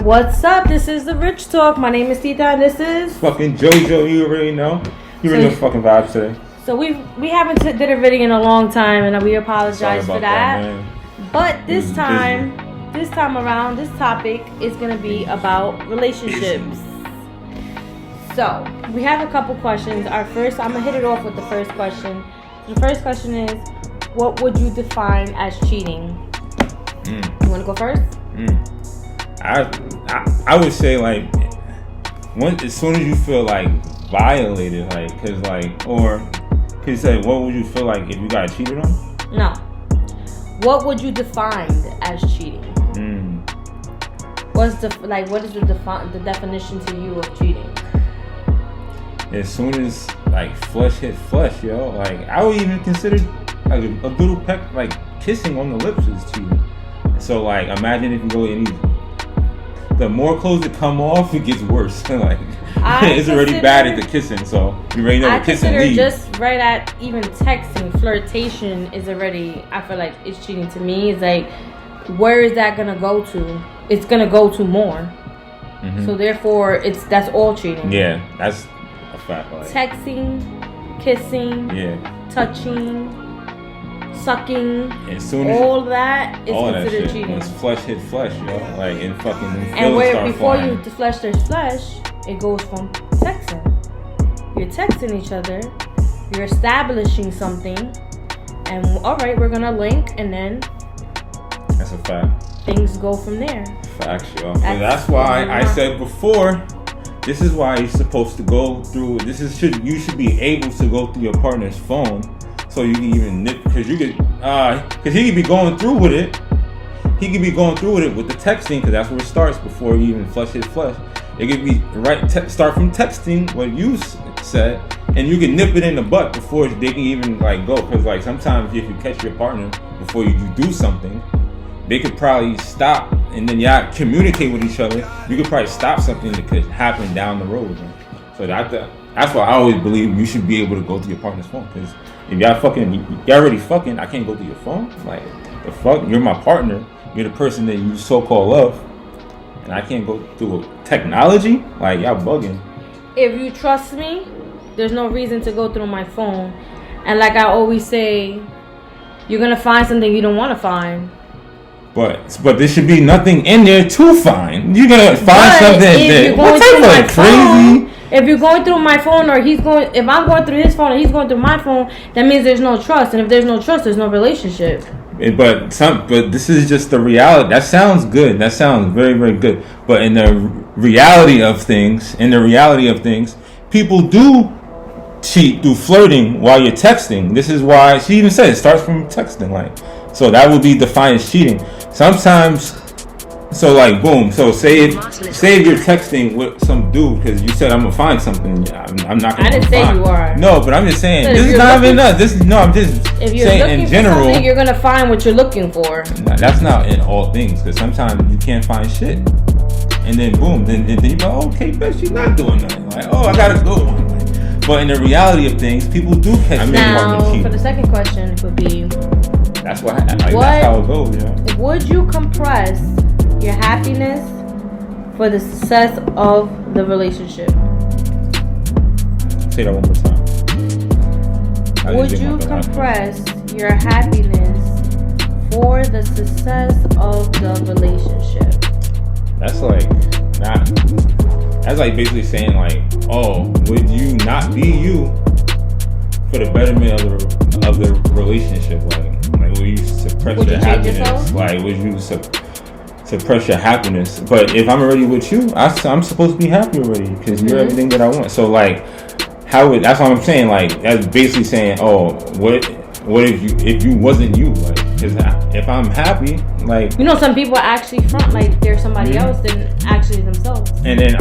What's up? This is the Rich Talk. My name is Tita and this is fucking JoJo. You already know. You already know fucking vibes today. So we haven't did a video in a long time, and we apologize for that. But this time around, this topic is gonna be about relationships. So we have a couple questions. I'm gonna hit it off with the first question. The first question is, what would you define as cheating? You wanna go first? I would say like as soon as you feel like violated, like or can you say what would you feel like if you got cheated on? No. What would you define as cheating? What is the definition to you of cheating? As soon as like flesh hit flesh, yo, like I would even consider like a little peck, like kissing on the lips is cheating. So like imagine if you go and the more clothes that come off, it gets worse. Like it's already bad at the kissing, so you already know the kissing leads. Just right at even texting, flirtation is already. I feel like it's cheating to me. It's like, where is that gonna go to? It's gonna go to more. So therefore, that's all cheating. Yeah, that's a fact. Like texting, kissing, touching, sucking, all that is considered cheating. Once flesh hit flesh, yo, like in fucking. And where before you the flesh there's flesh, it goes from texting. You're texting each other, you're establishing something, and all right, we're gonna link, and then that's a fact. Things go from there. Facts, yo. That's why I said before. This is why you're supposed to go through. You should be able to go through your partner's phone. So you can even nip, because he could be going through with it. He could be going through with it with the texting, because that's where it starts before you even flesh his flesh. It could be start from texting what you said, and you can nip it in the butt before they can even like go. Because like sometimes if you catch your partner before you do something, they could probably stop, and then y'all communicate with each other. You could probably stop something that could happen down the road. So that's why I always believe you should be able to go through your partner's phone, because if y'all already fucking, I can't go through your phone. Like, the fuck? You're my partner. You're the person that you so-called love. And I can't go through technology? Like, y'all bugging. If you trust me, there's no reason to go through my phone. And like I always say, you're going to find something you don't want to find. But there should be nothing in there to find. You're going to find something that... What type of crazy... If you're going through my phone, or if I'm going through his phone and he's going through my phone, that means there's no trust. And if there's no trust, there's no relationship. But this is just the reality. That sounds good. That sounds very, very good. But in the reality of things, people do cheat through flirting while you're texting. This is why she even said it starts from texting. Like, so that would be defined as cheating. Sometimes. So like boom. So say if you're texting with some dude because you said I'm gonna find something. I'm not gonna. I didn't say you are. No, but I'm just saying so this is not even us. I'm just saying in general. You're gonna find what you're looking for. Nah, that's not in all things, because sometimes you can't find shit, and then boom, then you go, okay, bitch, she's not doing nothing. Like, oh, I gotta go. But in the reality of things, people do catch. Now, for the second question, it would be. That's that's how it goes, yeah. Would you compress your happiness for the success of the relationship? Say that one more time. Would you compress your happiness for the success of the relationship? That's like basically saying like, oh, would you not be you for the betterment of the relationship? Like would you suppress your happiness? Like would you suppress your happiness? But if I'm already with you, I'm supposed to be happy already, because you're everything that I want. So like, that's what I'm saying. Like that's basically saying, oh, what what if you wasn't you? Like, cause if I'm happy, like, some people actually front like they're somebody else than actually themselves. And then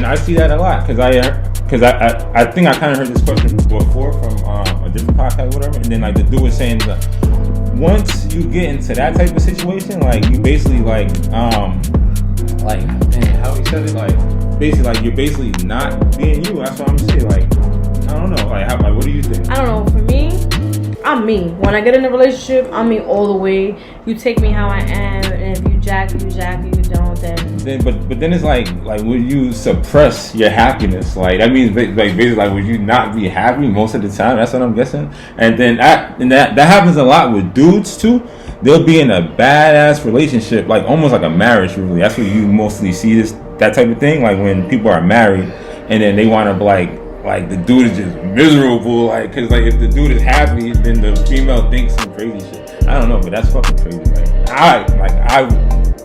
I see that a lot because I think I kind of heard this question before from a different podcast or whatever, and then like the dude was saying that once you get into that type of situation, like you basically like how he said it, like basically like you're basically not being you. That's what I'm saying. Like I don't know, like what do you think? I don't know. For me, I'm me. When I get in a relationship, I'm me all the way. You take me how I am, and if you jack, you jack. If you don't, then. But then it's like would you suppress your happiness? Like that means like basically like would you not be happy most of the time? That's what I'm guessing. And then that happens a lot with dudes too. They'll be in a badass relationship, like almost like a marriage. Really, that's what you mostly see that type of thing. Like when people are married, and then they want to like the dude is just miserable, like, cause like if the dude is happy, then the female thinks some crazy shit. I don't know, but that's fucking crazy. Like I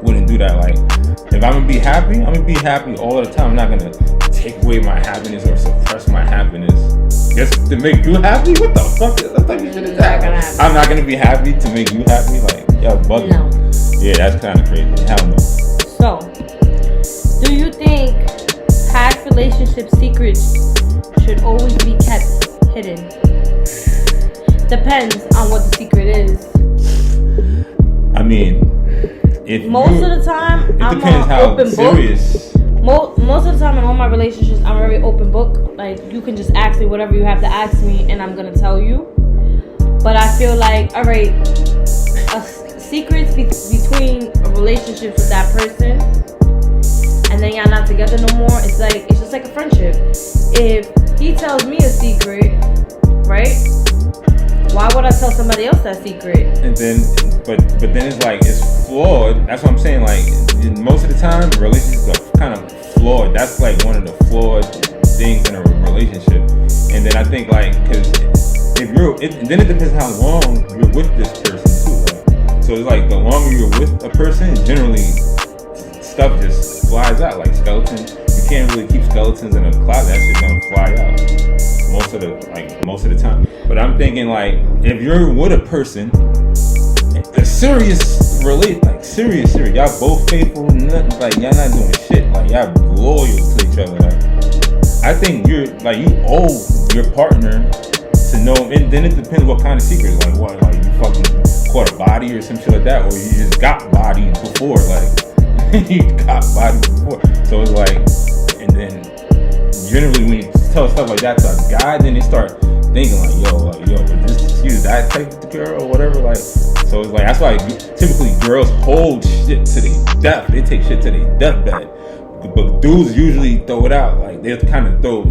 wouldn't do that. Like if I'm gonna be happy, I'm gonna be happy all the time. I'm not gonna take away my happiness or suppress my happiness just to make you happy. What the fuck? What type of shit is that? I'm not gonna be happy to make you happy. Like yo, bugging. No. Yeah, that's kind of crazy. Hell no. So, do you think past relationship secrets should always be kept hidden? Depends on what the secret is. I mean, most of the time, I'm an open serious. book. Most of the time in all my relationships, I'm a very open book. Like you can just ask me whatever you have to ask me, and I'm gonna tell you. But I feel like, all right, secrets between a relationship with that person, and then y'all not together no more. It's just like a friendship. If he tells me a secret, right? Why would I tell somebody else that secret? And then, but then it's like it's flawed. That's what I'm saying. Like most of the time, relationships are kind of flawed. That's like one of the flawed things in a relationship. And then I think like because then it depends how long you're with this person too. Like, so it's like the longer you're with a person, generally stuff just flies out like skeletons. You can't really keep skeletons in a closet. That shit's gonna fly out most of the time. But I'm thinking like if you're with a person, a serious serious, y'all both faithful, nothing, like y'all not doing shit, like y'all loyal to each other. Like I think you owe your partner to know, and then it depends what kind of secrets. Like what, like you fucking caught a body or some shit like that, or you just got bodied before, like you got bodied before. So it's like, and then generally when you tell stuff like that to a guy, then they start thinking like, yo, is you that type of girl or whatever, like. So it's like that's why typically girls hold shit to their death. They take shit to their deathbed. But dudes usually throw it out. Like they kind of throw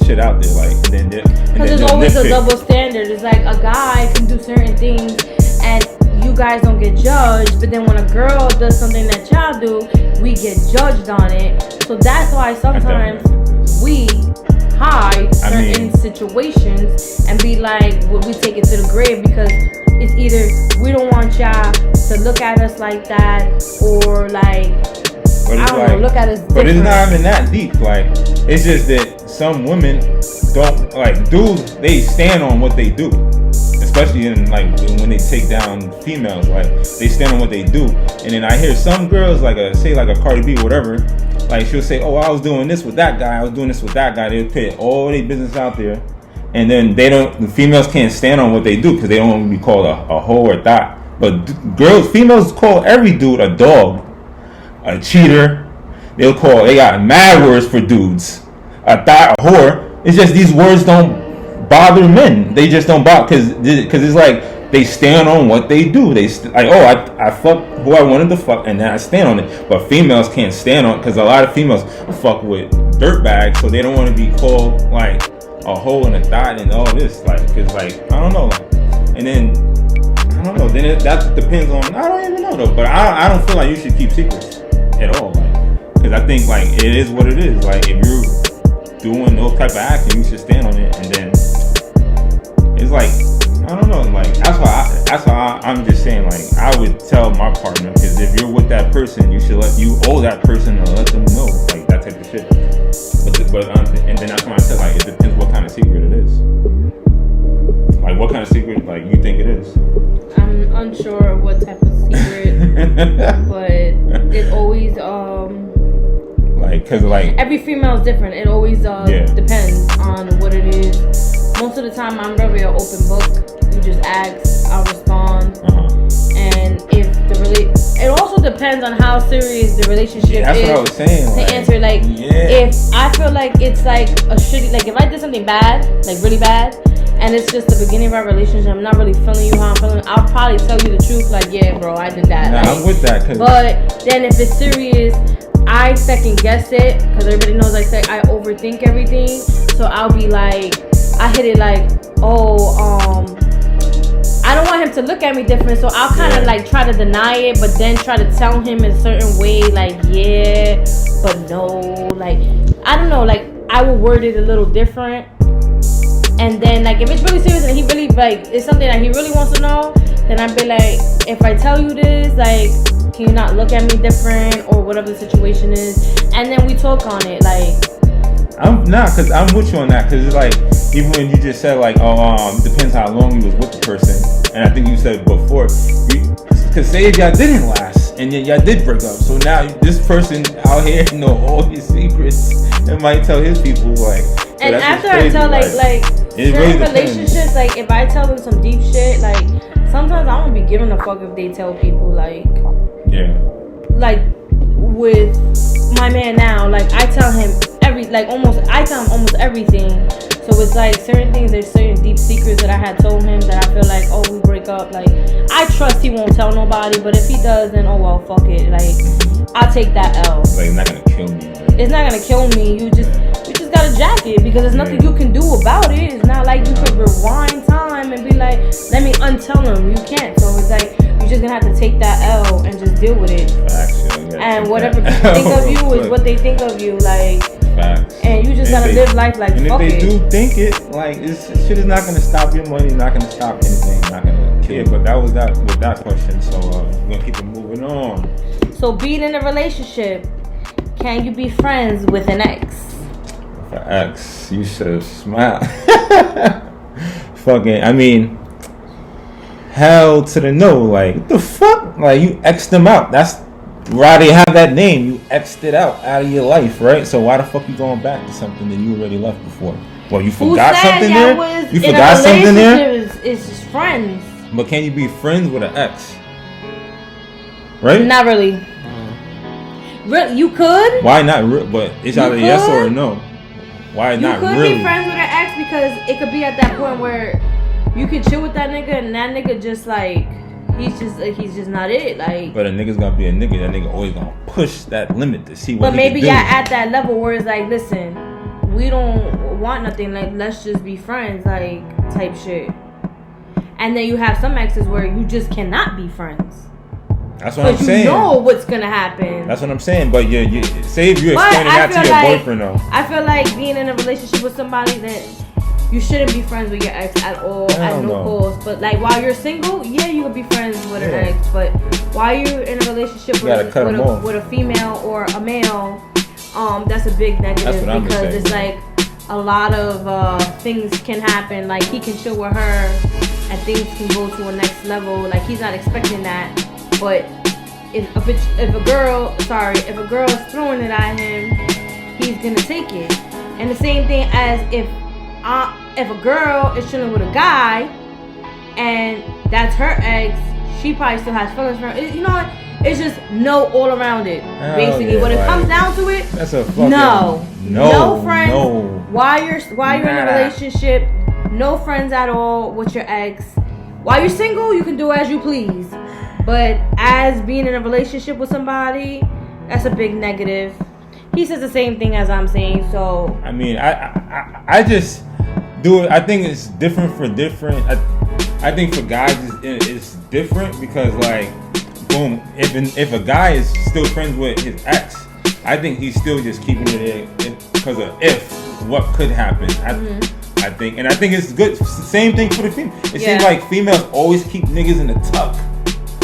shit out there. Like because there's always a double standard. It's like a guy can do certain things and you guys don't get judged. But then when a girl does something that y'all do, we get judged on it. So that's why sometimes we hide certain situations and be like, well, we take it to the grave because it's either we don't want y'all to look at us like that or like I don't know, look at us different. But it's not even that deep. Like it's just that some women don't like dudes. They stand on what they do, especially in like when they take down females. Like they stand on what they do. And then I hear some girls like a Cardi B or whatever. Like she'll say, "Oh, I was doing this with that guy. I was doing this with that guy." They'll put all their business out there, and then the females can't stand on what they do because they don't want to be called a hoe or thot. But females call every dude a dog, a cheater. They got mad words for dudes, a thot, a whore. It's just these words don't bother men. They just don't bother because it's like they stand on what they do. They I fuck who I wanted to fuck, and then I stand on it. But females can't stand on it because a lot of females fuck with dirtbags, so they don't want to be called like a hole and a thot and all this, like, because like I don't know, like, and then I don't know. Then that depends on. I don't even know though. But I don't feel like you should keep secrets at all, like, because I think like it is what it is. Like if you're doing those type of action, you should stand on it, and then it's like. I don't know, like that's why I'm just saying, like I would tell my partner, because if you're with that person, you owe that person to let them know, like that type of shit. But and then that's why I said, like, it depends what kind of secret it is. Like what kind of secret like you think it is? I'm unsure of what type of secret, but it always like, cause like every female is different. It always depends on what it is. Most of the time, I'm very an open book. You just ask, I'll respond, and if it also depends on how serious the relationship is. That's what I was saying. To answer, like, if I feel like it's like a shitty, like if I did something bad, like really bad, and it's just the beginning of our relationship, I'm not really feeling you how I'm feeling, I'll probably tell you the truth, like, yeah, bro, I did that. Nah, I'm with that. But then if it's serious, I second guess it, because everybody knows I overthink everything. So I'll be like, I hit it like, I don't want him to look at me different, so I'll kind of like try to deny it, but then try to tell him in a certain way, like, yeah, but no, like, I don't know, like, I will word it a little different. And then, like, if it's really serious and he really, like, it's something that he really wants to know, then I'd be like, if I tell you this, like, can you not look at me different, or whatever the situation is, and then we talk on it, like. Cause I'm with you on that, cause it's like, even when you just said like, depends how long you was with the person, and I think you said before, cause say if y'all didn't last, and then y'all did break up, so now this person out here know all his secrets, and might tell his people, like. So and after I tell like certain really relationships, like if I tell them some deep shit, like sometimes I don't be giving a fuck if they tell people, like. Yeah. Like with my man now, like I tell him I tell him almost everything. So it's like certain things, there's certain deep secrets that I had told him that I feel like, we break up. Like I trust he won't tell nobody, but if he does, then oh well, fuck it. Like I'll take that L. Like it's not gonna kill me. It's not gonna kill me. You just gotta jack it, because there's nothing you can do about it. It's not like you could rewind time and be like, let me untell him. You can't. So it's like you're just gonna have to take that L and just deal with it. Facts, and whatever people think of you is what they think of you. Like. Facts. And you just gotta live life like, and fuck it. And if they do think it, like, shit is not gonna stop your money, not gonna stop anything, not gonna kill. Yeah, but that was that with that question, so we're gonna keep it moving on. So being in a relationship, can you be friends with an ex? With an ex, you should smile. Fucking, I mean, hell to the no, like, what the fuck? Like, you X'd them out. That's why they have that name. You X'd it out of your life, right? So why the fuck you going back to something that you already left before? Well, you forgot something there? You forgot something there? It's just friends. But can you be friends with an ex? Right? Not really. Really, you could. Why not? But it's either yes or a no. Why not really? You could be friends with an ex because it could be at that point where you could chill with that nigga and that nigga just like he's just not it. Like, but a nigga's gonna be a nigga. That nigga always gonna push that limit to see what. But maybe y'all at that level where it's like, listen, we don't want nothing. Like, let's just be friends, like type shit. And then you have some exes where you just cannot be friends. That's what I'm saying. You know what's gonna happen. That's what I'm saying. But you say if you're explaining that to your boyfriend though. I feel like being in a relationship with somebody that you shouldn't be friends with your ex at all, at no cost. But like while you're single, yeah, you could be friends with an ex. But while you're in a relationship with a female or a male, that's a big negative because it's like a lot of things can happen. Like he can chill with her and things can go to a next level. Like he's not expecting that. But if a girl is throwing it at him, he's gonna take it. And the same thing as if a girl is chilling with a guy and that's her ex, she probably still has feelings for him. You know what? It's just no all around it. Basically, when it comes down to it, that's a fucking no friends. No. While you're in a relationship, no friends at all with your ex. While you're single, you can do as you please. But as being in a relationship with somebody, that's a big negative. He says the same thing as I'm saying. So I mean, I just do it. I think it's different for different. I think for guys it's different because like, boom, if a guy is still friends with his ex, I think he's still just keeping it because of what could happen. I think it's good. Same thing for the female. It seems like females always keep niggas in the tuck.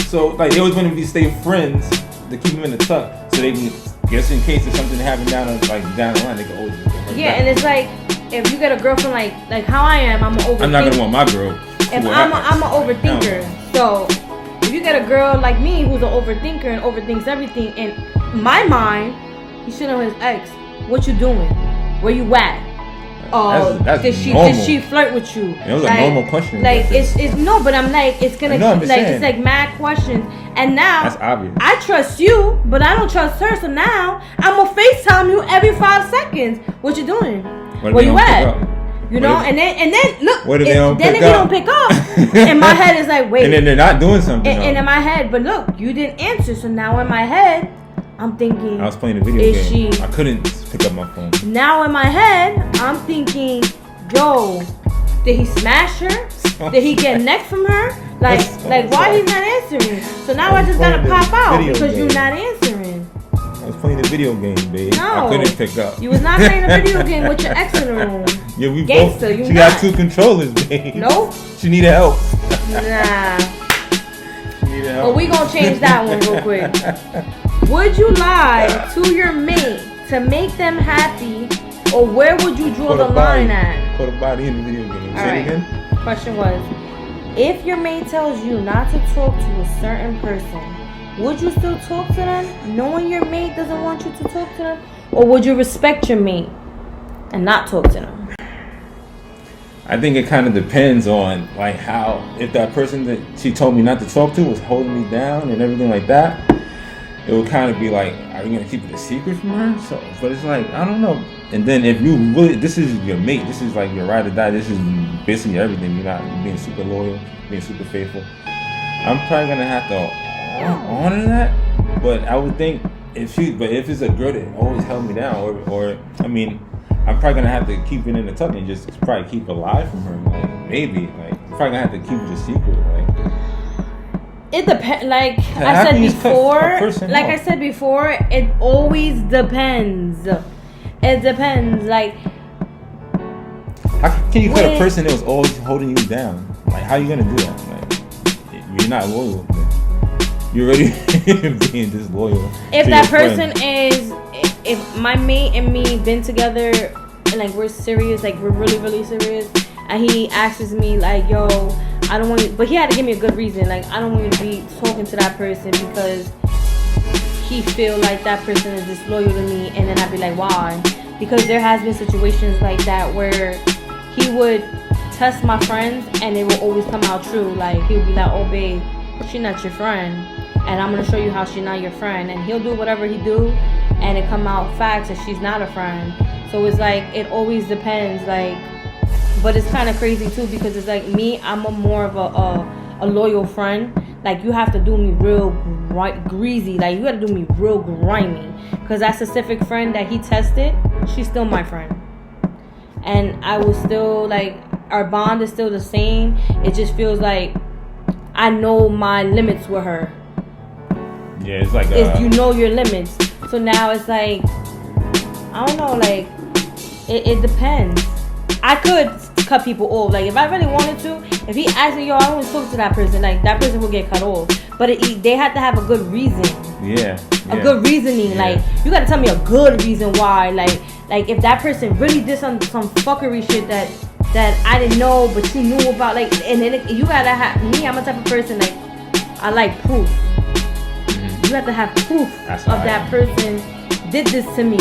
So like they always want to stay friends to keep them in the tuck, so they can just in case there's something happening down the line, they can always and it's like if you get a girlfriend like how I am, I'm not gonna want my girl. if I'm an overthinker. So if you get a girl like me who's an overthinker and overthinks everything, in my mind, he should know his ex. What you doing? Where you at? That's did she flirt with you? It was a normal question. Like it's no, but I'm like it's gonna it's like mad questions. And now that's obvious. I trust you, but I don't trust her. So now I'm gonna FaceTime you every 5 seconds. What you doing? Where you at? You know, and then look. What if they don't then if you don't pick up, in my head it's like wait. And then they're not doing something. And in my head, but look, you didn't answer. So now in my head, I'm thinking. I was playing a video game. I couldn't pick up my phone. Now in my head, I'm thinking, yo, did he smash her? Did he get neck from her? Like why he's not answering? So now I just gotta pop out because you're not answering. I was playing a video game, babe. No, I couldn't pick up. You was not playing a video game with your ex in the room. Yeah, we Gangster, both. She got 2 controllers, babe. Nope. She needed help. Nah. She needed help. But we gonna change that one real quick. Would you lie to your mate to make them happy, or where would you draw the line at? Put a body in the video game. Say it again. Question was, if your mate tells you not to talk to a certain person, would you still talk to them, knowing your mate doesn't want you to talk to them, or would you respect your mate and not talk to them? I think it kind of depends on like how, if that person that she told me not to talk to was holding me down and everything like that, it would kind of be like, are you gonna keep it a secret from her? So, but it's like, I don't know. And then if you really, this is your mate, this is like your ride or die, this is basically everything. You're being super loyal, being super faithful. I'm probably gonna have to honor that. But I would think if it's a girl that always held me down, or I mean, I'm probably gonna have to keep it in the tuck and just probably keep it alive from her. Like maybe, like I'm probably gonna have to keep it a secret, like. It depends. Like I said before, it always depends. It depends. Like, how can you cut a person that was always holding you down? Like, how are you gonna do that? Like, you're not loyal. Man. You're already being disloyal. If that person if my mate and me been together and like we're serious, like we're really really serious, and he asks me like, yo, I don't want you, but he had to give me a good reason. Like, I don't want you to be talking to that person because he feel like that person is disloyal to me. And then I'd be like, why? Because there has been situations like that where he would test my friends and it will always come out true. Like, he'll be like, oh babe, she not your friend, and I'm gonna show you how she not your friend. And he'll do whatever he do and it come out facts that she's not a friend. So it's like, it always depends. Like, but it's kind of crazy too, because it's like me, I'm more of a loyal friend. Like, you have to do me real greasy. Like, you got to do me real grimy. Because that specific friend that he tested, she's still my friend. And I will still, like, our bond is still the same. It just feels like I know my limits with her. Yeah, it's like you know your limits. So now it's like, I don't know, like, it depends. I could cut people off. Like, if I really wanted to, if he asked me, yo, I don't want to talk to that person, like, that person will get cut off. But they have to have a good reason. Yeah. A good reasoning. Yeah. Like, you got to tell me a good reason why. Like if that person really did some fuckery shit that I didn't know, but you knew about, like, and then you got to have, me, I'm a type of person, like, I like proof. Mm-hmm. You have to have proof of that person did this to me,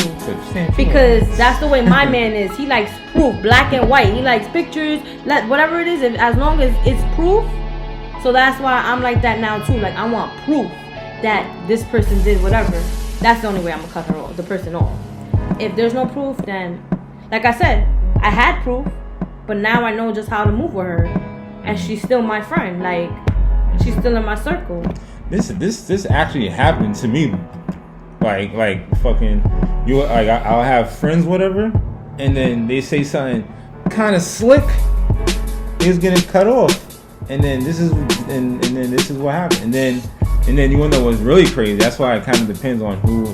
because that's the way my man is. He likes proof, black and white. He likes pictures, whatever it is, as long as it's proof. So that's why I'm like that now too. Like, I want proof that this person did whatever. That's the only way I'm gonna cut her off, the person off. If there's no proof, then, like I said, I had proof, but now I know just how to move with her, and she's still my friend. Like, she's still in my circle. This actually happened to me. Like fucking, you like I'll have friends whatever, and then they say something kind of slick, it's getting cut off, and then this is what happened, and then you wanna know what's really crazy. That's why it kind of depends on who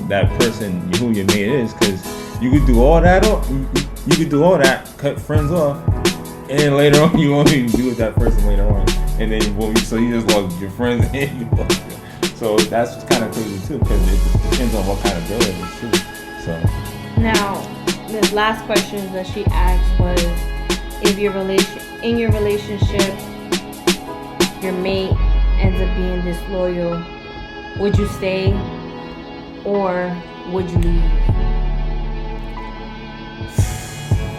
your mate is, because you could do all that, cut friends off, and then later on you won't even be with that person later on, and then so you just lost your friends and you lost. So that's kind of crazy too, because it depends on what kind of girl it is too. So now, the last question that she asked was, if in your relationship, your mate ends up being disloyal, would you stay or would you leave?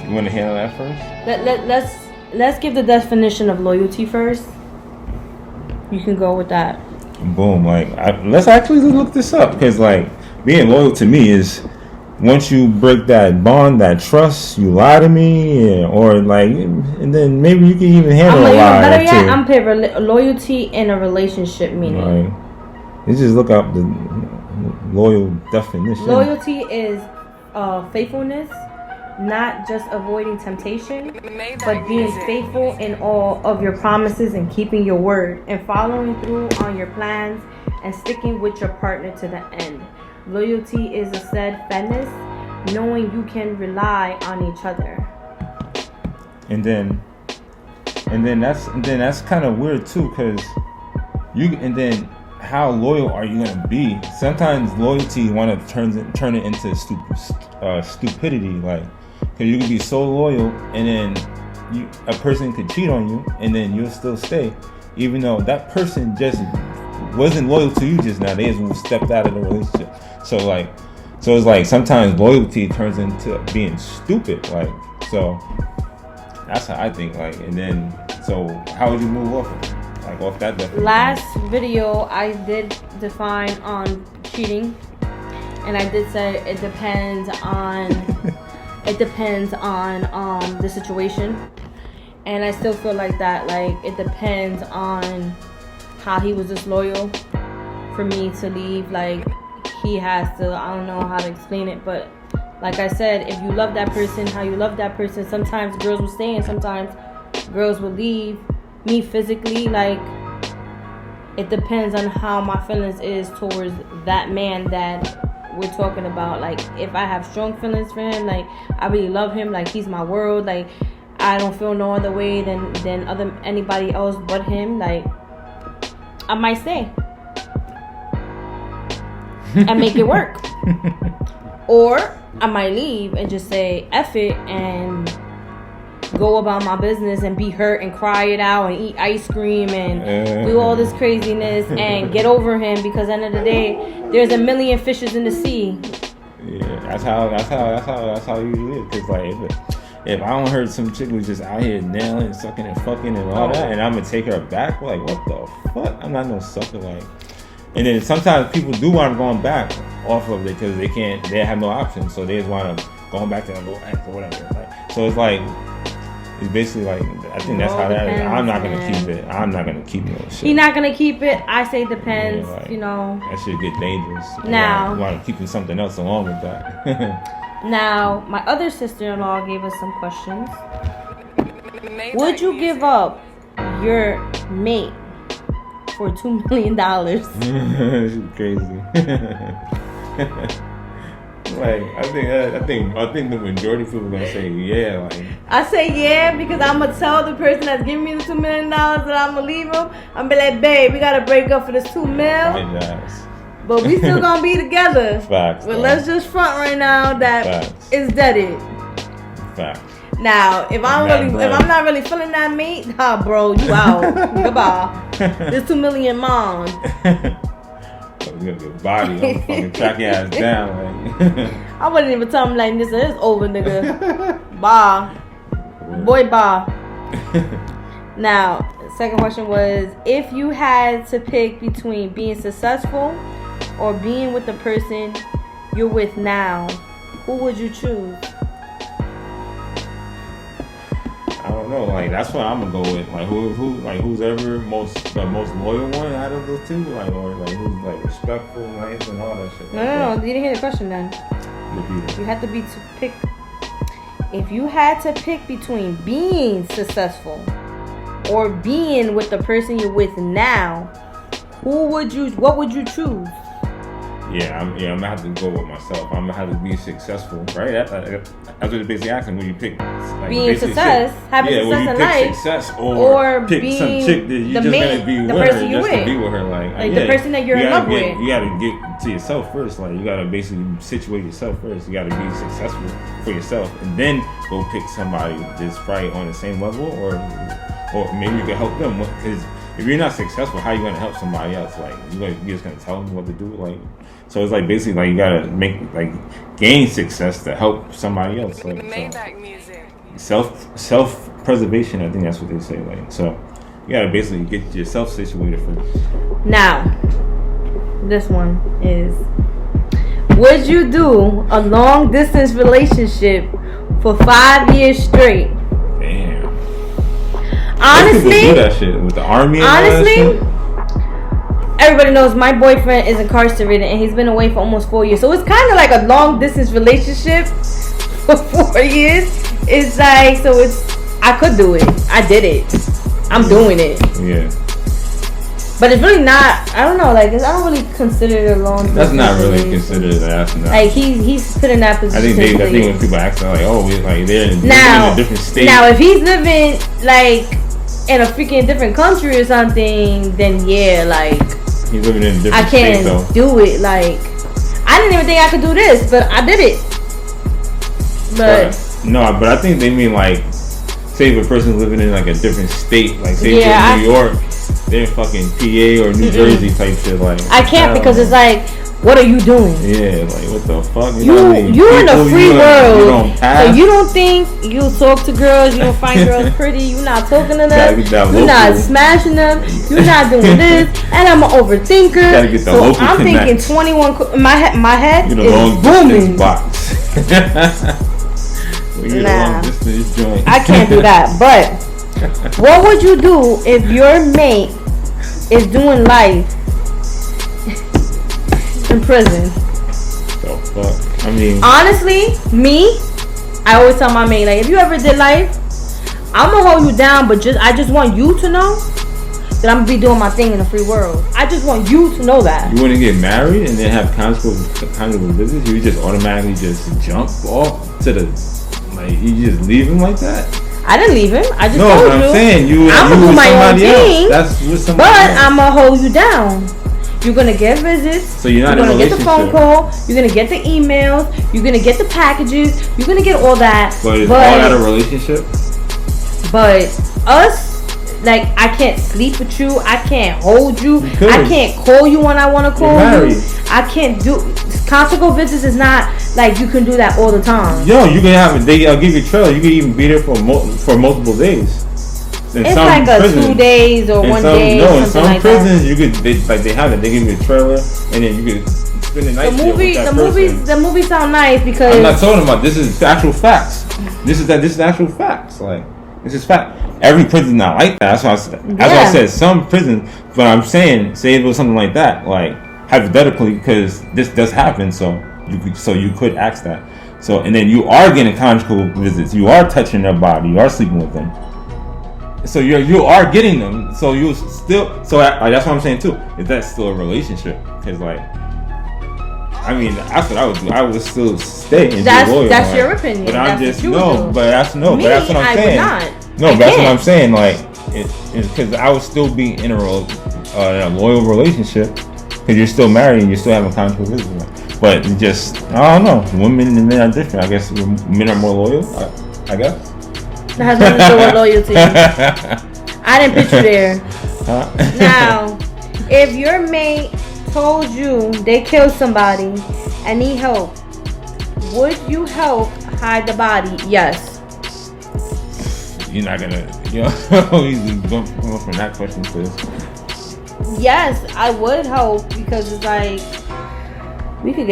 You want to handle that first? Let's give the definition of loyalty first. You can go with that. Boom. Like, let's actually look this up, because like being loyal to me is once you break that bond, that trust, you lie to me, or like, and then maybe you can even handle a lie. Better yet, I'm paying loyalty in a relationship meaning. Right. You just look up the loyal definition. Loyalty is faithfulness, not just avoiding temptation, but being faithful in all of your promises and keeping your word and following through on your plans and sticking with your partner to the end. Loyalty is a steadfastness, knowing you can rely on each other. And then that's kind of weird too, because how loyal are you gonna be? Sometimes loyalty you want to turn it into stupidity, like, because you can be so loyal and then a person could cheat on you and then you'll still stay, even though that person just wasn't loyal to you just now. They just stepped out of the relationship. So it's like sometimes loyalty turns into being stupid. Like, so that's how I think. Like, and then so how would you move off of it? Like, off that definition? Last video I did define on cheating, and I did say it depends on the situation, and I still feel like that. Like, it depends on how he was disloyal for me to leave. Like, he has to, I don't know how to explain it, but like I said, if you love that person how you love that person, sometimes girls will stay and sometimes girls will leave. Me physically, like, it depends on how my feelings is towards that man that we're talking about. Like, if I have strong feelings for him, like, I really love him, like, he's my world, like, I don't feel no other way than anybody else but him, like, I might stay and make it work. Or I might leave and just say F it and go about my business and be hurt and cry it out and eat ice cream and do all this craziness and get over him, because at the end of the day there's a million fishes in the sea. Yeah, that's how it usually is. Because like, if I don't heard some chick was just out here nailing and sucking and fucking and all that, and I'm gonna take her back, like, what the fuck? I'm not no sucker. Like, and then sometimes people do want to go back off of it because they have no option, so they just want to go back to the old ex or whatever. Like, so it's like, it's basically like, I think that's how that is. I'm not gonna keep it. I'm not gonna keep no shit. He's not gonna keep it. I say depends. Yeah, like, you know, that shit get dangerous. Now, you want to keep something else along with that. Now, my other sister-in-law gave us some questions. Would you give up your mate for $2 million? She's crazy. Like, I think the majority of people are gonna say yeah. Like, I say yeah because I'm gonna tell the person that's giving me the $2 million that I'm gonna leave him. I'm gonna be like, babe, we gotta break up for this $2 million. But we still gonna be together. Facts. But let's just front right now that it's deaded. Facts. Now, if I'm not really feeling that mate, nah, bro, you out. Goodbye. This $2 million mom. You got your body. I'm gonna fucking track your ass down. Like. I wouldn't even tell him like this. It's over, nigga. Bye. Boy, bye. Now, second question was, if you had to pick between being successful or being with the person you're with now, who would you choose? I don't know. Like, that's what I'm gonna go with. Like, who's ever the most loyal one out of those two. Like, or like who's like respectful, nice, and all that shit. No. You didn't hear the question then. You had to pick. If you had to pick between being successful or being with the person you're with now, what would you choose? Yeah, I'm gonna have to go with myself. I'm gonna have to be successful, right? That's what they're basically asking when you pick. Like, being success, having success in life, success or pick some chick that you just gonna be with her, just to be with her, like the person that you're in love with. You gotta get to yourself first. Like, you gotta basically situate yourself first. You gotta be successful for yourself, and then go pick somebody that's probably on the same level, or maybe you can help them. Because if you're not successful, how you gonna help somebody else? Like you just gonna tell them what to do? Like, so it's like basically like you gotta gain success to help somebody else. Like self preservation. I think that's what they say. Like, so you gotta basically get yourself situated first. Now, this one is: would you do a long distance relationship for 5 years straight? Damn. Honestly, do that shit with the army. Honestly, everybody knows my boyfriend is incarcerated and he's been away for almost 4 years. So it's kind of like a long distance relationship for 4 years. It's like, so I could do it. I did it. I'm doing it. Yeah. But it's really not. I don't know. Like, I don't really consider it a long distance. That's not really considered. That's not. Like he's put in that position. I think when people ask, like, oh, like they're in a different state. Now, if he's living like in a freaking different country or something, then yeah, like he's living in a different state, though. I can't do it. Like, I didn't even think I could do this, but I did it. But no, but I think they mean like, say if a person's living in like a different state, like say if they're in New York, they're in fucking PA or New Jersey type shit. Like, I can't because it's like, what are you doing? Yeah, like what the fuck? You're in a free world, so you don't think you'll talk to girls, you don't find girls pretty, you're not talking to them, you're not smashing them, you're not doing this, and I'm an overthinker. So I'm thinking 21. My head is booming. Nah, I can't do that. But what would you do if your mate is doing life in prison? The fuck? I mean, honestly, I always tell my mate, like, if you ever did life, I'm gonna hold you down, but I just want you to know that I'm gonna be doing my thing in the free world. I just want you to know that. You wouldn't get married and then have conjugal visits? You would just automatically just jump off to the, like, you just leave him like that? I didn't leave him. I just told you. No, I'm saying I'm gonna do my own thing. That's with somebody else. I'm gonna hold you down. You're gonna get visits. So you're not. You're gonna get the phone call. You're gonna get the emails. You're gonna get the packages. You're gonna get all that. But it's all out of relationship. But us, like, I can't sleep with you. I can't hold you. I can't call you when I want to call you. I can't do conjugal visits. Is not like you can do that all the time. Yo, you can have. I'll give you a trailer. You can even be there for multiple days. It's like a 2 days or 1 day. No, in some prisons you could they have it. They give you a trailer and then you could spend the night. The movies sound nice because I'm not talking about this. Is actual facts. This is actual facts. Like, this is fact. Every prison not like that. That's why I said some prisons. But I'm saying, say it was something like that, like hypothetically, because this does happen. So you could ask that. So, and then you are getting conjugal visits. You are touching their body. You are sleeping with them. So you are getting them. So you still. So that's what I'm saying too. Is that still a relationship? Because like, I mean, that's what I would do. I would still stay and be loyal. That's your opinion. But I'm just but that's what I'm saying. No, but that's what I'm saying. Like, because I would still be in a loyal relationship because you're still married and you're still having conjugal visits. But just, I don't know. Women and men are different. I guess men are more loyal. I guess. That has nothing to do with loyalty. I didn't put you there. Now, if your mate told you they killed somebody and need help, would you help hide the body? Yes. You're not gonna, he's going from that question to this. Yes, I would help because it's like we could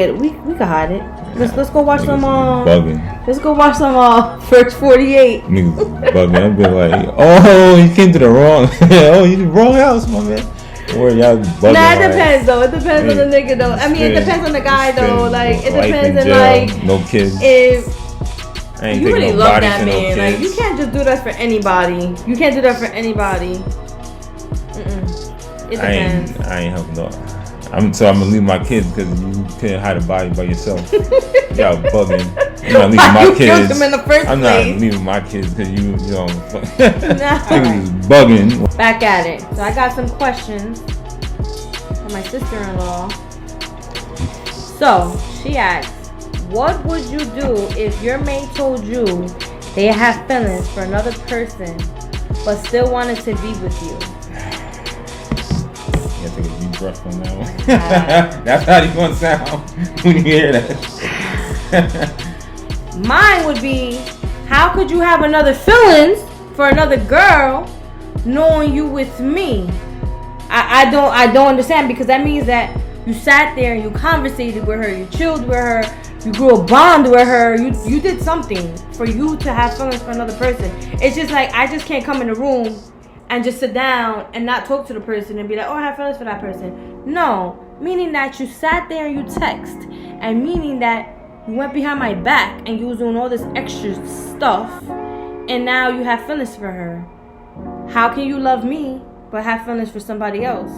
hide it. Let's go watch some bugging. Let's go watch some First 48. Niggas bugging. I'd be like, oh, you came to the wrong. You the wrong house, my man. Or y'all bugging. Nah, it depends though. It depends on the nigga though. I mean, it depends on the guy though. Like, it depends on like no kids. If you really love that man, like, you can't just do that for anybody. You can't do that for anybody. It depends. I ain't helping though. I'm gonna leave my kids because you can't hide a body by yourself. Y'all bugging. I'm not leaving my kids. Them in the first I'm place. not leaving my kids because you know. Bugging. Back at it. So I got some questions from my sister-in-law. So she asked, "What would you do if your mate told you they have feelings for another person, but still wanted to be with you?" take a deep breath on that one. That's how you gonna sound when you hear that. Mine would be, how could you have another feelings for another girl knowing you with me? I don't understand, because that means that you sat there and you conversated with her, you chilled with her, you grew a bond with her, you did something for you to have feelings for another person. It's just like, I just can't come in the room and just sit down and not talk to the person and be like, oh, I have feelings for that person. No, meaning that you sat there and you text, and meaning that you went behind my back and you was doing all this extra stuff, and now you have feelings for her. How can you love me but have feelings for somebody else?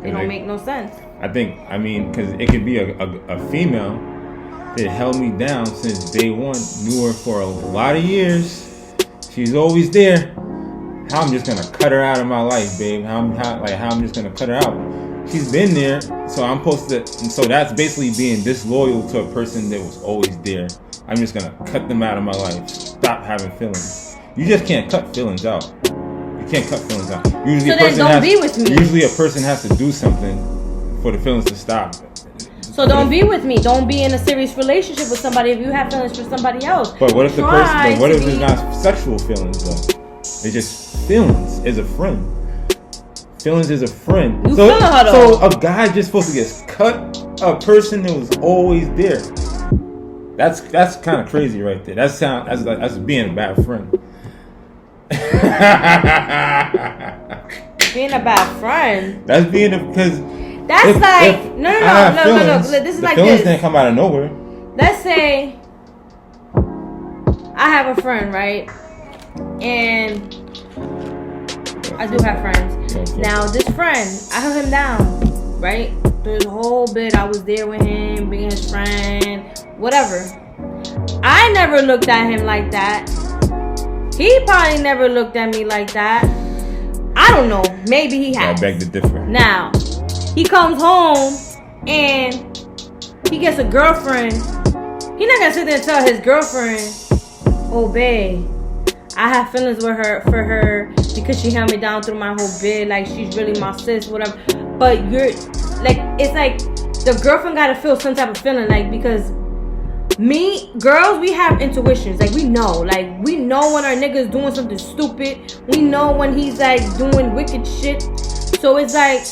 It don't make no sense. I mean, because it could be a female that held me down since day one, knew her for a lot of years. She's always there. How I'm just gonna cut her out of my life, babe? How I'm just gonna cut her out? She's been there, so I'm supposed to. And so that's basically being disloyal to a person that was always there. I'm just gonna cut them out of my life. Stop having feelings. You just can't cut feelings out. You can't cut feelings out. Usually, so then don't be with me. Usually, a person has to do something for the feelings to stop. So don't be with me. Don't be in a serious relationship with somebody if you have feelings for somebody else. But what if the person? But what if it's not sexual feelings though? It's just feelings as a friend. Feelings as a friend. You feeling her though. So a guy just supposed to get cut a person that was always there. That's kind of crazy right there. That's being a bad friend. Being a bad friend. That's being because. That's no. This is like feelings this. Didn't come out of nowhere. Let's say I have a friend, right? And I do have friends. Okay. Now this friend, I held him down, right? Through the whole bit, I was there with him, being his friend, whatever. I never looked at him like that. He probably never looked at me like that. I don't know. Maybe he has. I beg to differ. Now, he comes home and he gets a girlfriend. He's not gonna sit there and tell his girlfriend, oh babe, I have feelings for her because she held me down through my whole bid, like she's really my sis, whatever. But you're like, it's like the girlfriend gotta feel some type of feeling, like, because girls, we have intuitions, like we know when our nigga's doing something stupid, we know when he's like doing wicked shit. So it's like,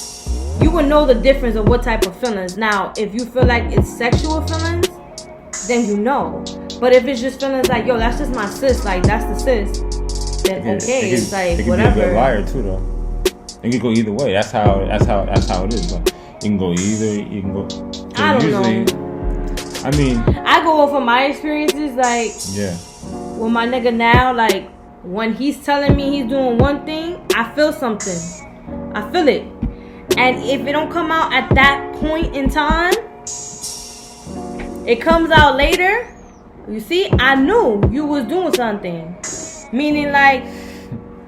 you will know the difference of what type of feelings. Now, if you feel like it's sexual feelings, then you know. But if it's just feelings like, yo, that's just my sis, like that's the sis, then okay, it's like whatever. It can be a good liar too, though. It can go either way. That's how it is. But you can go either. You can go. I don't know. I mean, I go off of my experiences, like with my nigga now, like when he's telling me he's doing one thing, I feel something. I feel it. And if it don't come out at that point in time, it comes out later. You see, I knew you was doing something. Meaning, like,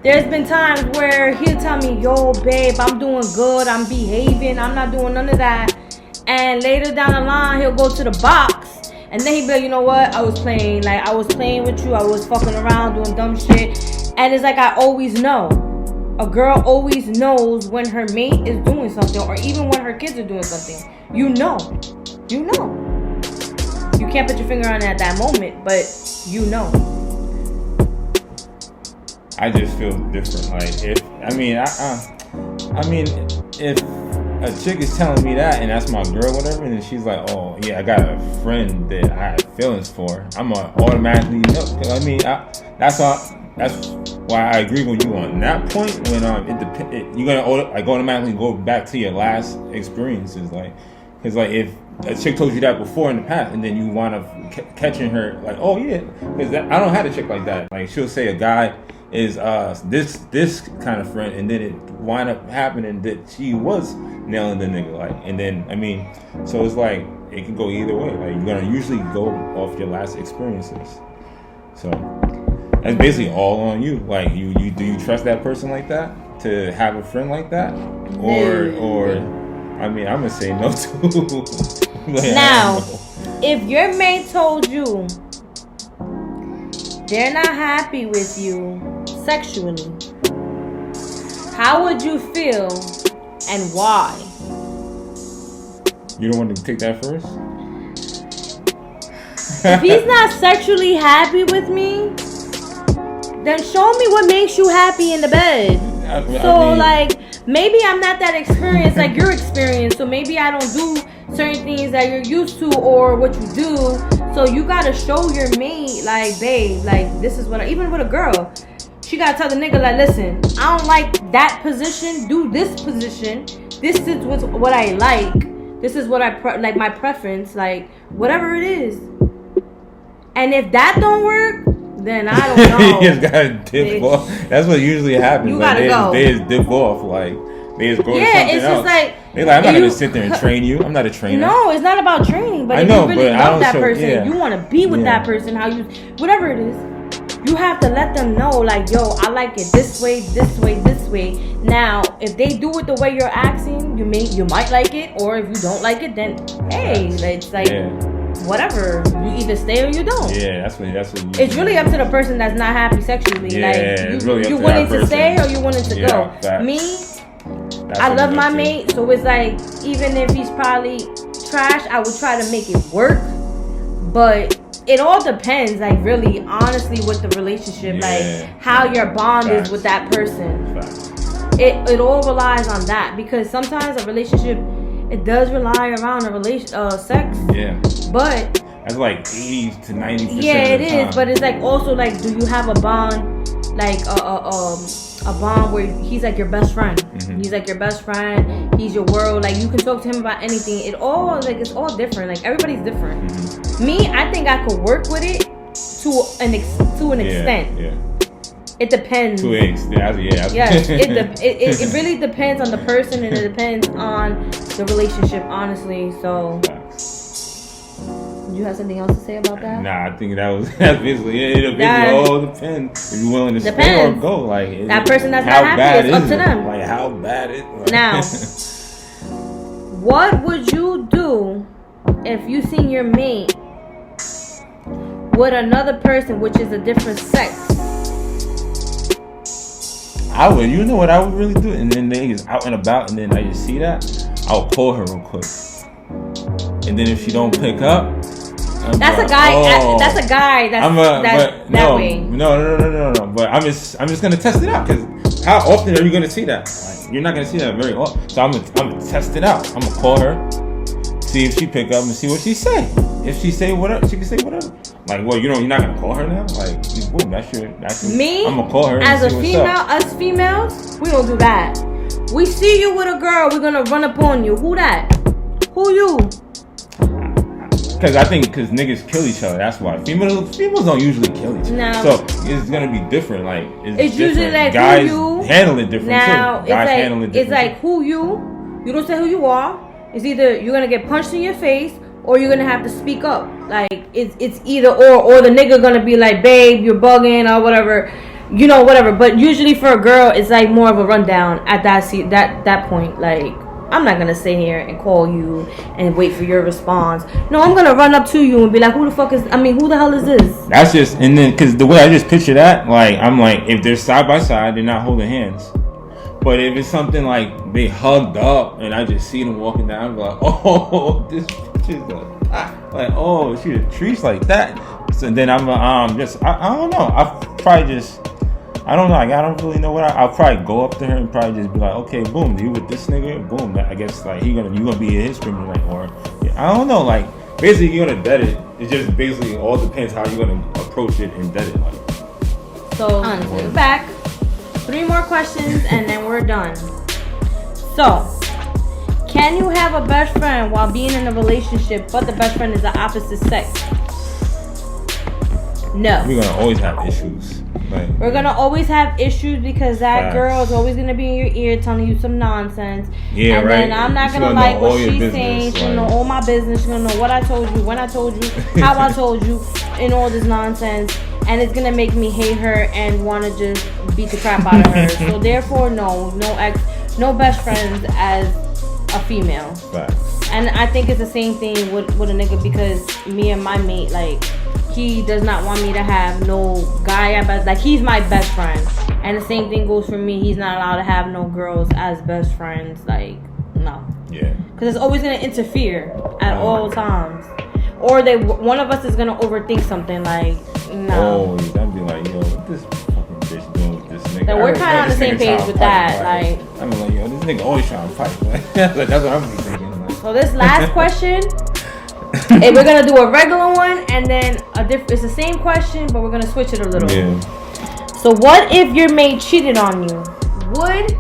there's been times where he'll tell me, yo, babe, I'm doing good, I'm behaving, I'm not doing none of that. And later down the line, he'll go to the box, and then he'll be like, you know what, I was playing with you, I was fucking around, doing dumb shit. And it's like, I always know. A girl always knows when her mate is doing something, or even when her kids are doing something. You know. You can't put your finger on it at that moment, but you know. I just feel different. Like if a chick is telling me that, and that's my girl, whatever, and then she's like, "Oh yeah, I got a friend that I have feelings for," I'm gonna automatically know. That's why I agree with you on that point. When you're gonna automatically go back to your last experiences, like, because like if a chick told you that before in the past, and then you wind up catching her, like, oh yeah, because I don't have a chick like that. Like she'll say a guy is this kind of friend, and then it wind up happening that she was nailing the nigga, like, and then so it's like it can go either way. Like you're gonna usually go off your last experiences, so that's basically all on you. Like you do you trust that person like that to have a friend like that, or I'm gonna say no too. Now, if your mate told you they're not happy with you sexually, how would you feel and why? You don't want to take that first? If he's not sexually happy with me, then show me what makes you happy in the bed. Like, maybe I'm not that experienced like your experience, so maybe I don't do certain things that you're used to or what you do. So you gotta show your mate, like, babe, like, this is what even with a girl, she gotta tell the nigga, like, listen, I don't like that position, do this position. This is what I like. This is what I like, my preference, like, whatever it is. And if that don't work, then I don't know. You just gotta dip off. That's what usually happens. You like, gotta go. They just dip off. Like, they just go to something else. It's just like... They're like, I'm not gonna sit there and train you. I'm not a trainer. No, it's not about training. But if you really love that person, you want to be with that person, whatever it is, you have to let them know, like, yo, I like it this way, this way, this way. Now, if they do it the way you're asking, you might like it, or if you don't like it, then hey, it's like whatever. You either stay or you don't. Yeah, that's what. It's really up to the person that's not happy sexually. Yeah, like it's really you up to willing that to stay or you willing to go. Facts. Me, I love my mate, so it's like even if he's probably trash, I would try to make it work, but. It all depends, like, really, honestly, with the relationship, like, how your bond is with that person. It all relies on that, because sometimes a relationship, it does rely around sex. Yeah. But that's like 80 to 90%. Yeah, it is. But it's like also like, do you have a bond, like a bond where he's like your best friend? Mm-hmm. He's like your best friend. He's your world. Like, you can talk to him about anything. It's all different. Like, everybody's different. Mm-hmm. Me, I think I could work with it to an extent. Yeah. It depends. To an extent. Yes. It really depends on the person, and it depends on the relationship, honestly. So, do you have something else to say about that? Nah, I think that's basically it. It all depends. If you're willing to stay or go. Like, that person that's not happy, it's up to them. Like, how bad it is. Now, what would you do if you seen your mate with another person, which is a different sex? I would. You know what I would really do? And then they is out and about, and then I just see that, I'll call her real quick. And then if she don't pick up, that's a guy. That way. No. But I'm just gonna test it out, because how often are you gonna see that? Like, you're not gonna see that very often. So I'm gonna test it out. I'm gonna call her, see if she pick up, and see what she say. If she say whatever, she can say whatever. Like, well, you're not gonna call her now. Like, boom, that's your. Me. I'm gonna call her. As a female, us females, we don't do that. We see you with a girl, we're gonna run up on you. Who that? Who you? Because niggas kill each other. That's why females don't usually kill each other. No. So it's gonna be different. Like, it's usually different. like guys who you handle it different now, too. Guys handle it different. It's like who you. You don't say who you are. It's either you're gonna get punched in your face, or you're gonna have to speak up. Like, it's either or the nigga gonna be like, babe, you're bugging or whatever, whatever. But usually for a girl, it's like more of a rundown at that point. Like, I'm not gonna sit here and call you and wait for your response. No, I'm gonna run up to you and be like, who the hell is this? That's just, and then, because the way I just picture that, like, I'm like, if they're side by side, they're not holding hands. But if it's something like they hugged up and I just see them walking down, I'm like, oh, this bitch is like, oh, she a trees like that. So then I'm I don't know. I don't know. Like, I don't really know what I'll probably go up to her and probably just be like, okay, boom, you with this nigga, boom. I guess like you gonna be his criminal, or I don't know. Like, basically you're gonna dead it. It just basically all depends how you're gonna approach it and dead it. Like, so we're back. 3 more questions and then we're done. So, can you have a best friend while being in a relationship, but the best friend is the opposite sex? No. We're gonna always have issues. We're gonna always have issues because that girl is always gonna be in your ear telling you some nonsense. Yeah, and right. then I'm not gonna like what she's saying. She's gonna know all my business. She's gonna know what I told you, when I told you, how I told you, and all this nonsense. And it's gonna make me hate her and want to just beat the crap out of her. So therefore, no best friends as a female. Right. And I think it's the same thing with a nigga, because me and my mate, like, he does not want me to have no guy, like, he's my best friend. And the same thing goes for me. He's not allowed to have no girls as best friends. Like, no. Yeah. because it's always gonna interfere at all times. Or one of us is gonna overthink something like, no. Oh, that'd be like, yo, what this fucking bitch doing with this nigga? So we're kind of on the same page with that. Like, I'm like, yo, this nigga always trying to fight. Like, that's what I'm thinking. Like. So this last question, and we're gonna do a regular one, and then it's the same question, but we're gonna switch it a little. Yeah. So what if your mate cheated on you? Would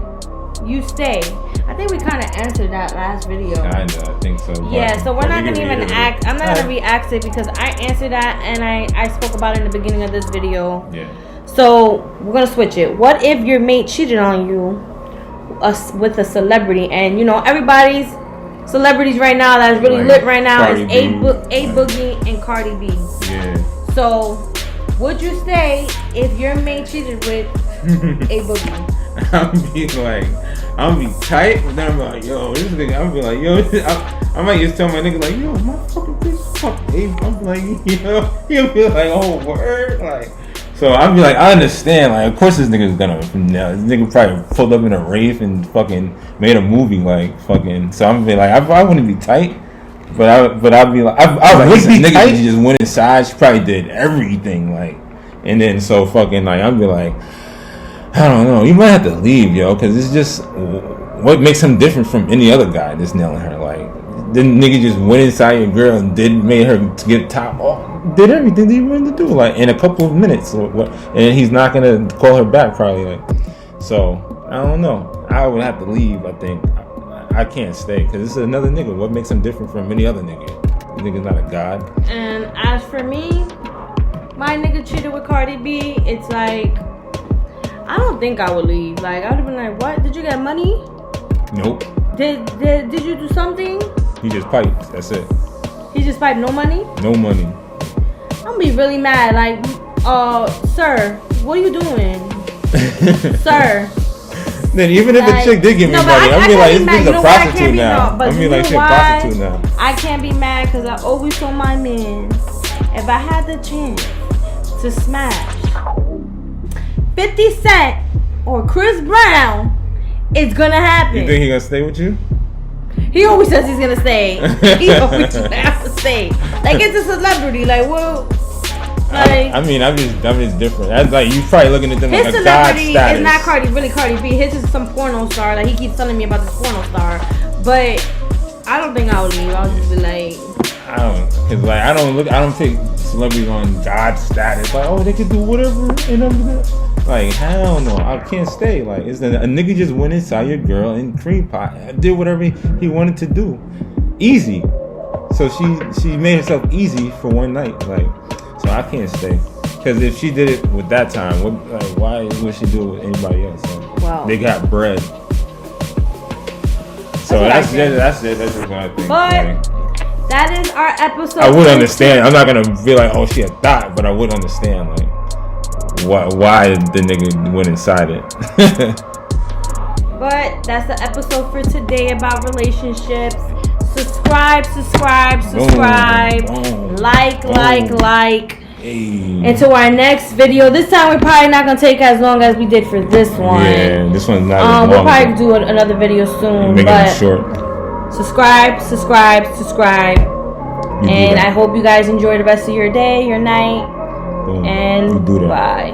you stay? I think we kind of answered that last video. I think so. Yeah, so we're not going to even act. I'm not going to re-act it because I answered that and I spoke about it in the beginning of this video. Yeah. So we're going to switch it. What if your mate cheated on you with a celebrity? And, you know, everybody's celebrities right now that's really lit right now is A Boogie and Cardi B. Yeah. So would you stay if your mate cheated with A Boogie? I'm be tight, but then I'm like, yo, this nigga, I'm be like, yo, I might just tell my nigga like, yo, my fucking bitch, fuck, I'm like, yo, he'll be like, oh, word, like, so I'll be like, I understand, like, of course this nigga's gonna, this nigga probably pulled up in a rave and fucking made a movie, like, fucking, so I'm be like, I wouldn't be tight, but I'd be like, I would be nigga tight. Just went inside, she probably did everything, like, and then so fucking, like, I'd be like, I don't know. You might have to leave, yo, because it's just what makes him different from any other guy that's nailing her. Like, the nigga just went inside your girl and made her to get top off, did everything that he wanted to do, like in a couple of minutes. And he's not gonna call her back probably. Like, so I don't know. I would have to leave. I think I can't stay because it's another nigga. What makes him different from any other nigga? The nigga's not a god. And as for me, my nigga cheated with Cardi B. It's like, I don't think I would leave. Like, I would have been like, what? Did you get money? Nope. Did you do something? He just piped. That's it. He just piped. No money? No money. I'm gonna be really mad. Like, sir, what are you doing? Sir. Then even if a chick did give me money, I'm be like, this is a prostitute now. I'm be like, shit, prostitute now. I can't be mad because I always told my man, if I had the chance to smash 50 Cent or Chris Brown, it's gonna happen. You think he gonna stay with you? He always says he's gonna stay. He always has to stay. Like, it's a celebrity. Like, well, like, I'm just different. That's like, you probably looking at them like a god status. His celebrity is not Cardi B. His is some porno star. Like, he keeps telling me about this porno star. But I don't think I would leave. I would just be like, I don't take celebrities on god status. Like, oh, they can do whatever and everything. Like, hell no, I can't stay. Like, it's a nigga just went inside your girl and cream pot, did whatever he wanted to do, easy. So she made herself easy for one night. Like, so I can't stay because if she did it with that time, why would she do it with anybody else? Like, wow. They got bread. So that's it. That's just what I think. But that is our episode. I would understand. I'm not gonna be like, oh, she a thought, but I would understand like why the nigga went inside it. But that's the episode for today about relationships. Subscribe. Boom. Like. Hey. Until our next video. This time we're probably not gonna take as long as we did for this one. Yeah, this one's not as long. We'll probably do another video soon. Making it short. Subscribe. And I hope you guys enjoy the rest of your day, your night. Boom. And you do that. bye.